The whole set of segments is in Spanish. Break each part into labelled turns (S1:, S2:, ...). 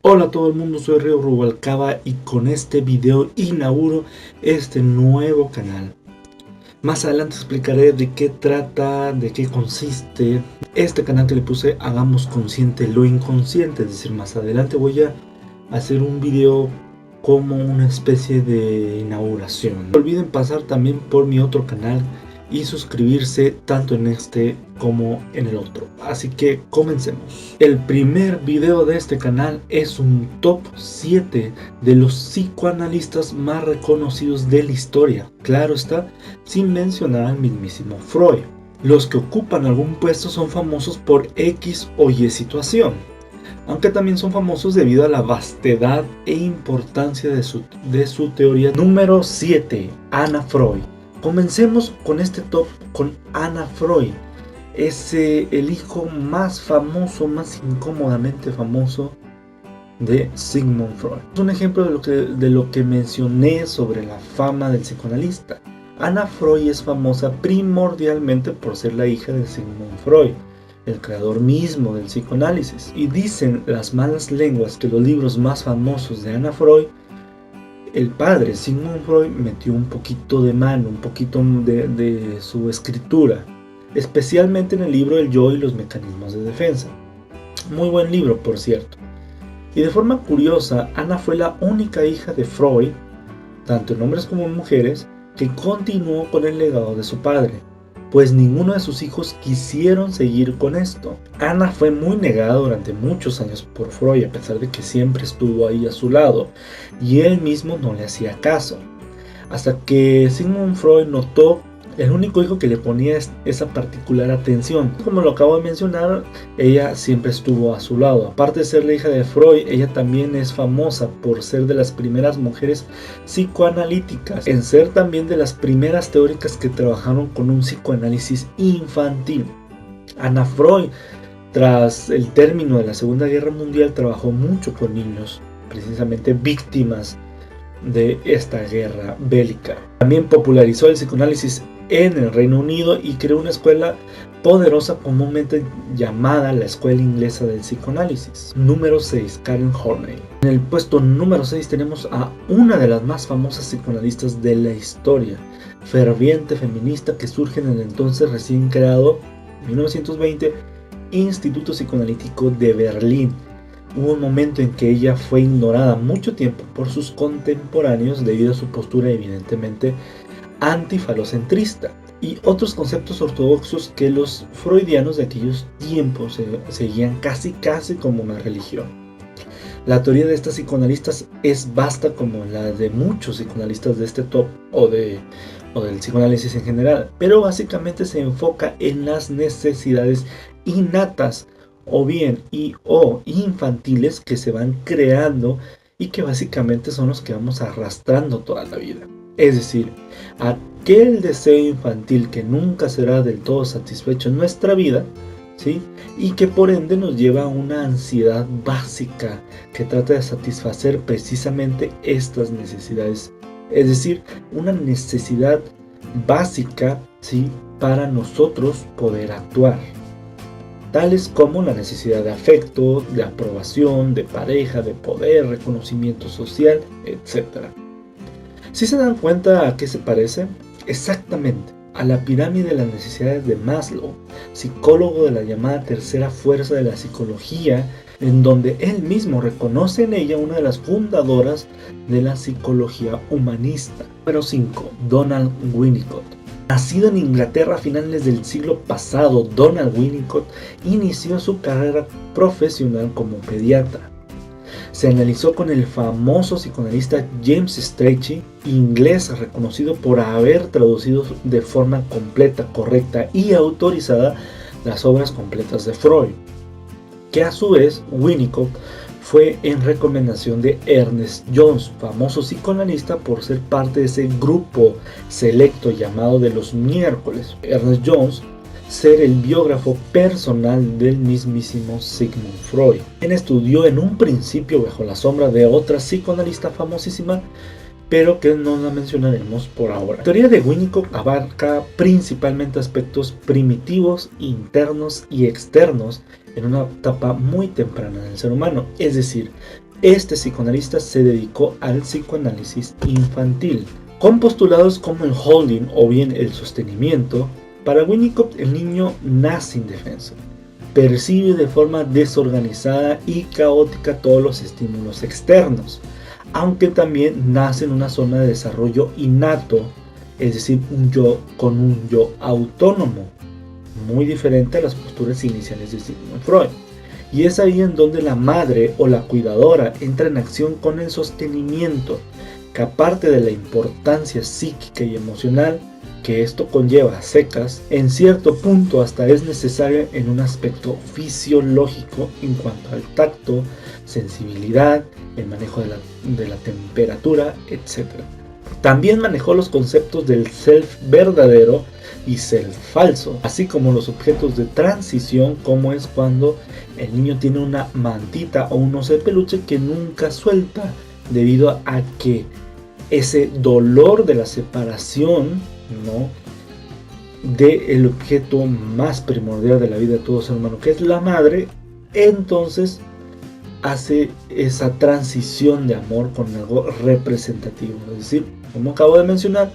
S1: Hola a todo el mundo, soy Río Rubalcaba y con este video inauguro este nuevo canal. Más adelante explicaré de qué trata, de qué consiste este canal que le puse Hagamos Consciente lo Inconsciente. Es decir, más adelante voy a hacer un video como una especie de inauguración. No olviden pasar también por mi otro canal y suscribirse tanto en este como en el otro. Así que comencemos. El primer video de este canal es un top 7 de los psicoanalistas más reconocidos de la historia. Claro está, sin mencionar al mismísimo Freud. Los que ocupan algún puesto son famosos por X o Y situación, aunque también son famosos debido a la vastedad e importancia de su teoría. Número 7. Anna Freud. Comencemos con este top con Anna Freud. Es el hijo más famoso, más incómodamente famoso de Sigmund Freud. Es un ejemplo de lo que mencioné sobre la fama del psicoanalista. Anna Freud es famosa primordialmente por ser la hija de Sigmund Freud, el creador mismo del psicoanálisis. Y dicen las malas lenguas que los libros más famosos de Anna Freud, el padre Sigmund Freud metió un poquito de mano, un poquito de su escritura, especialmente en el libro El yo y los mecanismos de defensa. Muy buen libro, por cierto. Y de forma curiosa, Anna fue la única hija de Freud, tanto en hombres como en mujeres, que continuó con el legado de su padre, pues ninguno de sus hijos quisieron seguir con esto. Anna fue muy negada durante muchos años por Freud, a pesar de que siempre estuvo ahí a su lado, y él mismo no le hacía caso. Hasta que Sigmund Freud notó el único hijo que le ponía esa particular atención. Como lo acabo de mencionar, ella siempre estuvo a su lado. Aparte de ser la hija de Freud, ella también es famosa por ser de las primeras mujeres psicoanalíticas, en ser también de las primeras teóricas que trabajaron con un psicoanálisis infantil. Anna Freud, tras el término de la Segunda Guerra Mundial, trabajó mucho con niños, precisamente víctimas de esta guerra bélica. También popularizó el psicoanálisis en el Reino Unido y creó una escuela poderosa comúnmente llamada la Escuela Inglesa del Psicoanálisis. Número 6. Karen Horney. En el puesto número 6 tenemos a una de las más famosas psicoanalistas de la historia, ferviente feminista que surge en el entonces recién creado, 1920, Instituto Psicoanalítico de Berlín. Hubo un momento en que ella fue ignorada mucho tiempo por sus contemporáneos debido a su postura evidentemente antifalocentrista y otros conceptos ortodoxos que los freudianos de aquellos tiempos seguían casi como una religión. La teoría de estas psicoanalistas es vasta como la de muchos psicoanalistas de este top o del psicoanálisis en general, pero básicamente se enfoca en las necesidades innatas o infantiles que se van creando y que básicamente son los que vamos arrastrando toda la vida. Es decir, aquel deseo infantil que nunca será del todo satisfecho en nuestra vida, ¿sí? Y que por ende nos lleva a una ansiedad básica que trata de satisfacer precisamente estas necesidades. Es decir, una necesidad básica, ¿sí? Para nosotros poder actuar, tales como la necesidad de afecto, de aprobación, de pareja, de poder, reconocimiento social, etc. ¿Sí se dan cuenta a qué se parece? Exactamente a la pirámide de las necesidades de Maslow, psicólogo de la llamada tercera fuerza de la psicología, en donde él mismo reconoce en ella una de las fundadoras de la psicología humanista. Número 5. Donald Winnicott. Nacido en Inglaterra a finales del siglo pasado, Donald Winnicott inició su carrera profesional como pediatra. Se analizó con el famoso psicoanalista James Strachey, inglés reconocido por haber traducido de forma completa, correcta y autorizada las obras completas de Freud, que a su vez Winnicott fue en recomendación de Ernest Jones, famoso psicoanalista por ser parte de ese grupo selecto llamado de los miércoles. Ernest Jones ser el biógrafo personal del mismísimo Sigmund Freud, quien estudió en un principio bajo la sombra de otra psicoanalista famosísima, pero que no la mencionaremos por ahora. La teoría de Winnicott abarca principalmente aspectos primitivos, internos y externos en una etapa muy temprana del ser humano, es decir, este psicoanalista se dedicó al psicoanálisis infantil, con postulados como el holding o bien el sostenimiento. Para Winnicott, el niño nace indefenso, percibe de forma desorganizada y caótica todos los estímulos externos, aunque también nace en una zona de desarrollo innato, es decir, un yo con un yo autónomo, muy diferente a las posturas iniciales de Sigmund Freud. Y es ahí en donde la madre o la cuidadora entra en acción con el sostenimiento, que aparte de la importancia psíquica y emocional que esto conlleva a secas, en cierto punto hasta es necesaria en un aspecto fisiológico en cuanto al tacto, sensibilidad, el manejo de la temperatura, etc. También manejó los conceptos del self verdadero y self falso, así como los objetos de transición, como es cuando el niño tiene una mantita o un oso de peluche que nunca suelta, debido a que ese dolor de la separación, ¿no?, del objeto más primordial de la vida de todo ser humano, que es la madre, entonces hace esa transición de amor con algo representativo, es decir, como acabo de mencionar,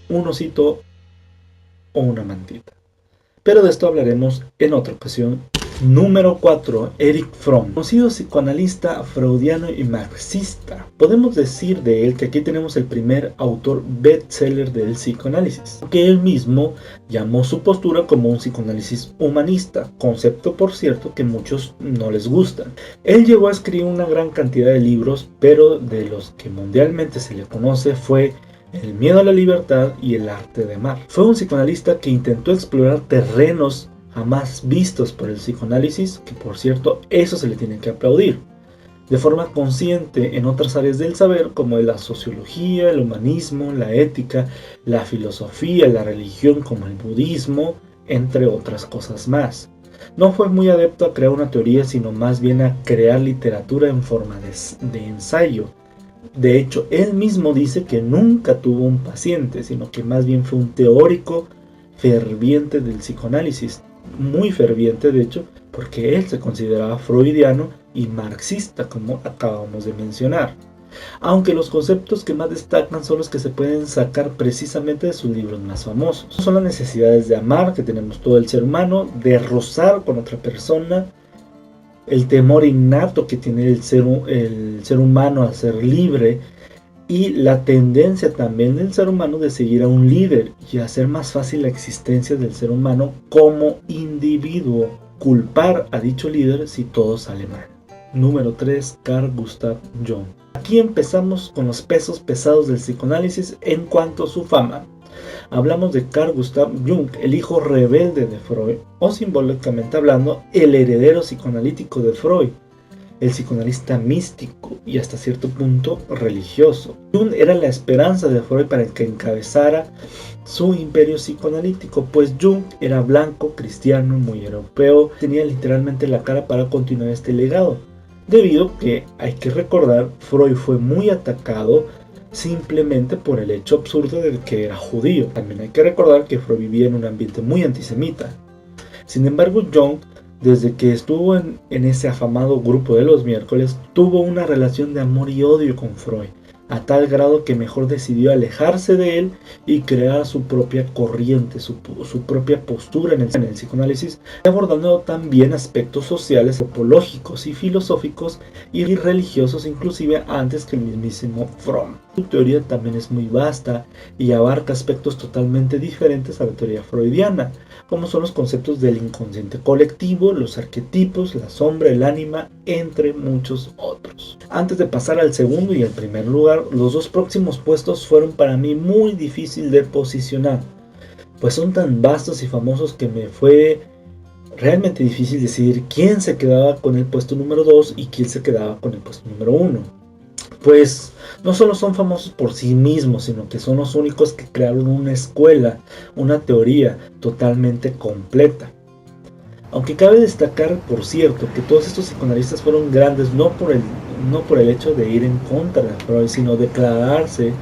S1: un osito o una mantita. Pero de esto hablaremos en otra ocasión. Número 4. Erich Fromm, conocido psicoanalista freudiano y marxista. Podemos decir de él que aquí tenemos el primer autor bestseller del psicoanálisis, que él mismo llamó su postura como un psicoanálisis humanista, concepto por cierto que muchos no les gustan. Él llegó a escribir una gran cantidad de libros, pero de los que mundialmente se le conoce fue El miedo a la libertad y El arte de amar. Fue un psicoanalista que intentó explorar terrenos jamás vistos por el psicoanálisis, que por cierto eso se le tiene que aplaudir, de forma consciente en otras áreas del saber como la sociología, el humanismo, la ética, la filosofía, la religión como el budismo, entre otras cosas más. No fue muy adepto a crear una teoría, sino más bien a crear literatura en forma de ensayo. De hecho, él mismo dice que nunca tuvo un paciente, sino que más bien fue un teórico ferviente del psicoanálisis, muy ferviente de hecho, porque él se consideraba freudiano y marxista, como acabamos de mencionar. Aunque los conceptos que más destacan son los que se pueden sacar precisamente de sus libros más famosos. Son las necesidades de amar que tenemos todo el ser humano, de rozar con otra persona, el temor innato que tiene el ser humano a ser libre, y la tendencia también del ser humano de seguir a un líder y hacer más fácil la existencia del ser humano como individuo, culpar a dicho líder si todo sale mal. Número 3. Carl Gustav Jung. Aquí empezamos con los pesos pesados del psicoanálisis en cuanto a su fama. Hablamos de Carl Gustav Jung, el hijo rebelde de Freud, o simbólicamente hablando, el heredero psicoanalítico de Freud, el psicoanalista místico y hasta cierto punto religioso. Jung era la esperanza de Freud para que encabezara su imperio psicoanalítico, pues Jung era blanco, cristiano, muy europeo, tenía literalmente la cara para continuar este legado, debido a que, hay que recordar, Freud fue muy atacado simplemente por el hecho absurdo de que era judío. También hay que recordar que Freud vivía en un ambiente muy antisemita. Sin embargo, Jung, desde que estuvo en ese afamado grupo de los miércoles, tuvo una relación de amor y odio con Freud, a tal grado que mejor decidió alejarse de él y crear su propia corriente, su propia postura en el psicoanálisis, abordando también aspectos sociales, antropológicos y filosóficos y religiosos, inclusive antes que el mismísimo Fromm. Su teoría también es muy vasta y abarca aspectos totalmente diferentes a la teoría freudiana, como son los conceptos del inconsciente colectivo, los arquetipos, la sombra, el ánima, entre muchos otros. Antes de pasar al segundo y el primer lugar, los dos próximos puestos fueron para mí muy difícil de posicionar, pues son tan vastos y famosos que me fue realmente difícil decidir quién se quedaba con el puesto número 2 y quién se quedaba con el puesto número 1. Pues no solo son famosos por sí mismos, sino que son los únicos que crearon una escuela, una teoría totalmente completa. Aunque cabe destacar, por cierto, que todos estos psicoanalistas fueron grandes no por el hecho de ir en contra de Freud, sino declararse,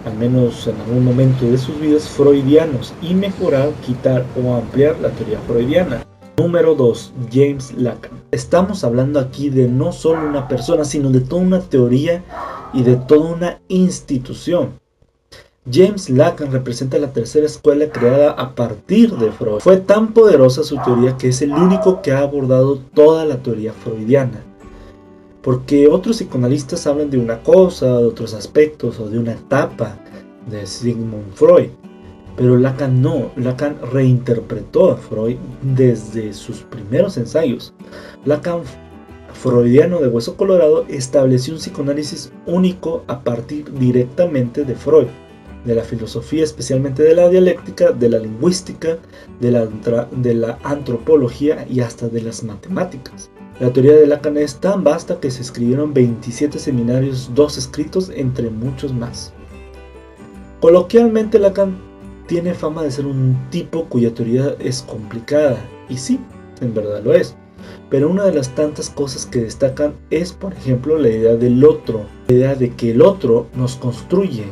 S1: al menos en algún momento de sus vidas, freudianos y mejorar, quitar o ampliar la teoría freudiana. Número 2. James Lacan. Estamos hablando aquí de no solo una persona, sino de toda una teoría y de toda una institución. James Lacan representa la tercera escuela creada a partir de Freud. Fue tan poderosa su teoría que es el único que ha abordado toda la teoría freudiana. Porque otros psicoanalistas hablan de una cosa, de otros aspectos o de una etapa de Sigmund Freud. Pero Lacan no, Lacan reinterpretó a Freud desde sus primeros ensayos. Lacan, freudiano de hueso colorado, estableció un psicoanálisis único a partir directamente de Freud, de la filosofía, especialmente de la dialéctica, de la lingüística, de la antropología y hasta de las matemáticas. La teoría de Lacan es tan vasta que se escribieron 27 seminarios, 2 escritos, entre muchos más. Coloquialmente, Lacan tiene fama de ser un tipo cuya teoría es complicada, y sí, en verdad lo es. Pero una de las tantas cosas que destacan es, por ejemplo, la idea del otro, la idea de que el otro nos construye,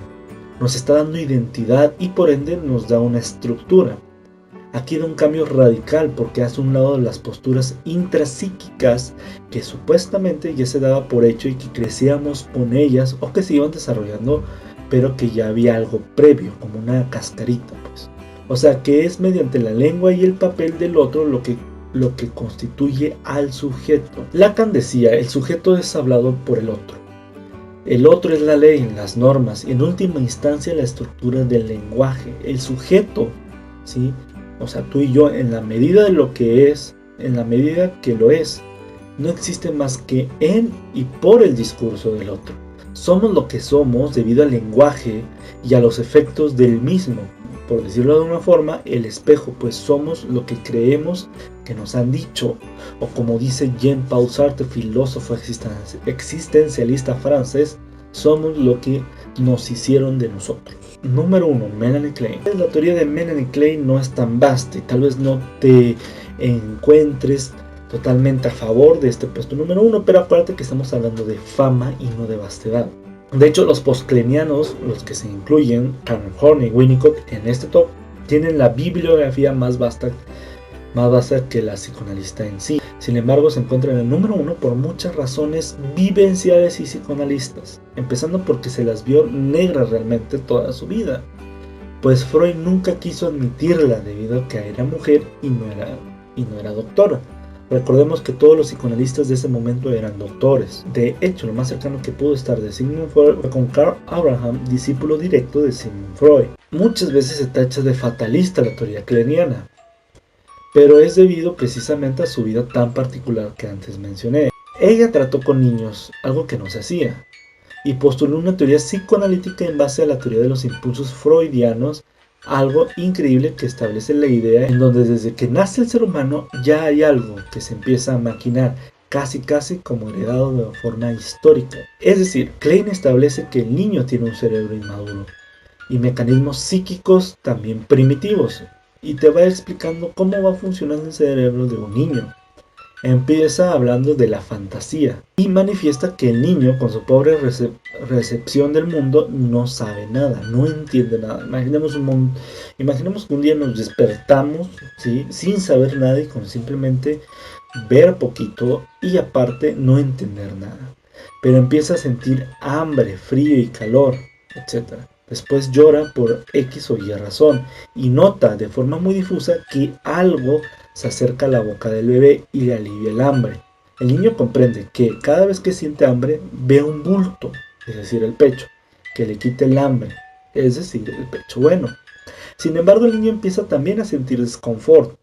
S1: nos está dando identidad y por ende nos da una estructura. Aquí da un cambio radical porque hace un lado de las posturas intrapsíquicas que supuestamente ya se daba por hecho y que crecíamos con ellas o que se iban desarrollando, pero que ya había algo previo, como una cascarita, pues. O sea que es mediante la lengua y el papel del otro lo que constituye al sujeto. Lacan decía, el sujeto es hablado por el otro. El otro es la ley, las normas y en última instancia la estructura del lenguaje. El sujeto, ¿sí? O sea, tú y yo, en la medida de lo que es, en la medida que lo es, no existe más que en y por el discurso del otro. Somos lo que somos debido al lenguaje y a los efectos del mismo. Por decirlo de una forma, el espejo, pues somos lo que creemos que nos han dicho. O como dice Jean-Paul Sartre, filósofo existencialista francés, somos lo que nos hicieron de nosotros. Número 1. Melanie Klein. La teoría de Melanie Klein no es tan vasta y tal vez no te encuentres totalmente a favor de este puesto número 1, pero acuérdate que estamos hablando de fama y no de vastedad. De hecho, los postkleinianos, los que se incluyen, Karen Horney y Winnicott en este top, tienen la bibliografía más vasta que la psicoanalista en sí. Sin embargo, se encuentra en el número 1 por muchas razones vivenciales y psicoanalistas, empezando porque se las vio negras realmente toda su vida, pues Freud nunca quiso admitirla debido a que era mujer y no era doctora. Recordemos que todos los psicoanalistas de ese momento eran doctores. De hecho, lo más cercano que pudo estar de Sigmund Freud fue con Karl Abraham, discípulo directo de Sigmund Freud. Muchas veces se tacha de fatalista la teoría kleiniana, pero es debido precisamente a su vida tan particular que antes mencioné. Ella trató con niños, algo que no se hacía, y postuló una teoría psicoanalítica en base a la teoría de los impulsos freudianos, algo increíble que establece la idea en donde desde que nace el ser humano ya hay algo que se empieza a maquinar, casi como heredado de forma histórica. Es decir, Klein establece que el niño tiene un cerebro inmaduro y mecanismos psíquicos también primitivos, y te va explicando cómo va funcionando el cerebro de un niño. Empieza hablando de la fantasía y manifiesta que el niño, con su pobre recepción del mundo, no sabe nada, no entiende nada. Imaginemos que un día nos despertamos, ¿sí?, sin saber nada y con simplemente ver poquito y aparte no entender nada. Pero empieza a sentir hambre, frío y calor, etc. Después llora por X o Y razón y nota de forma muy difusa que algo se acerca a la boca del bebé y le alivia el hambre. El niño comprende que cada vez que siente hambre ve un bulto, es decir, el pecho, que le quita el hambre, es decir, el pecho bueno. Sin embargo, el niño empieza también a sentir desconfort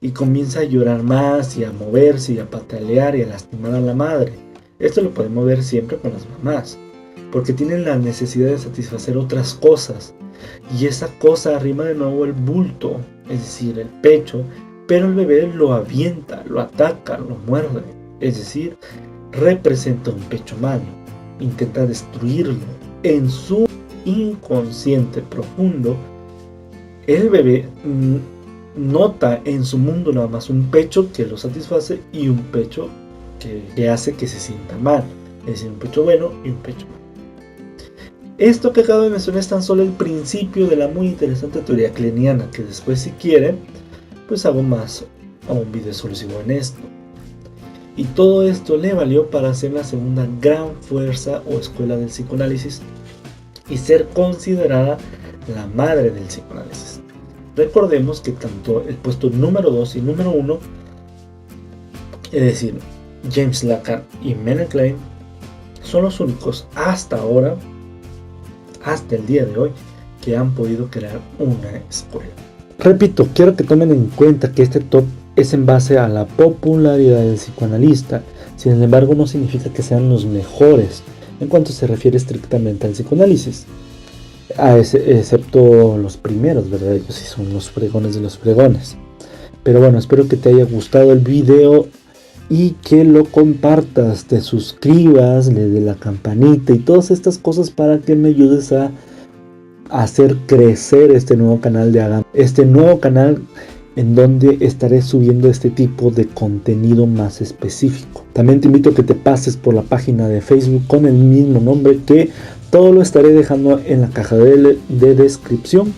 S1: y comienza a llorar más y a moverse y a patalear y a lastimar a la madre. Esto lo podemos ver siempre con las mamás, porque tienen la necesidad de satisfacer otras cosas, y esa cosa arrima de nuevo el bulto, es decir, el pecho, pero el bebé lo avienta, lo ataca, lo muerde, es decir, representa un pecho malo, intenta destruirlo. En su inconsciente profundo, el bebé nota en su mundo nada más un pecho que lo satisface y un pecho que hace que se sienta mal, es decir, un pecho bueno y un pecho malo. Esto que acabo de mencionar es tan solo el principio de la muy interesante teoría kleiniana, que después, si quieren, pues hago más a un video exclusivo en esto. Y todo esto le valió para ser la segunda gran fuerza o escuela del psicoanálisis y ser considerada la madre del psicoanálisis. Recordemos que tanto el puesto número 2 y número 1, es decir, James Lacan y Mennel Klein, son los únicos hasta ahora, hasta el día de hoy, que han podido crear una escuela. Repito, quiero que tomen en cuenta que este top es en base a la popularidad del psicoanalista. Sin embargo, no significa que sean los mejores en cuanto se refiere estrictamente al psicoanálisis, excepto los primeros, ¿verdad? Ellos sí son los fregones de los fregones. Pero bueno, espero que te haya gustado el video y que lo compartas, te suscribas, le des la campanita y todas estas cosas para que me ayudes a hacer crecer este nuevo canal de Hagamos. Este nuevo canal en donde estaré subiendo este tipo de contenido más específico. También te invito a que te pases por la página de Facebook con el mismo nombre, que todo lo estaré dejando en la caja de descripción.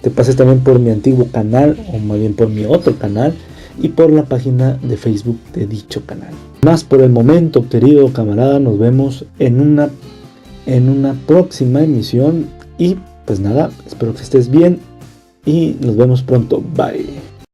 S1: Te pases también por mi antiguo canal, o más bien por mi otro canal, y por la página de Facebook de dicho canal. Más por el momento, querido camarada, nos vemos en una próxima emisión y pues nada, espero que estés bien y nos vemos pronto. Bye.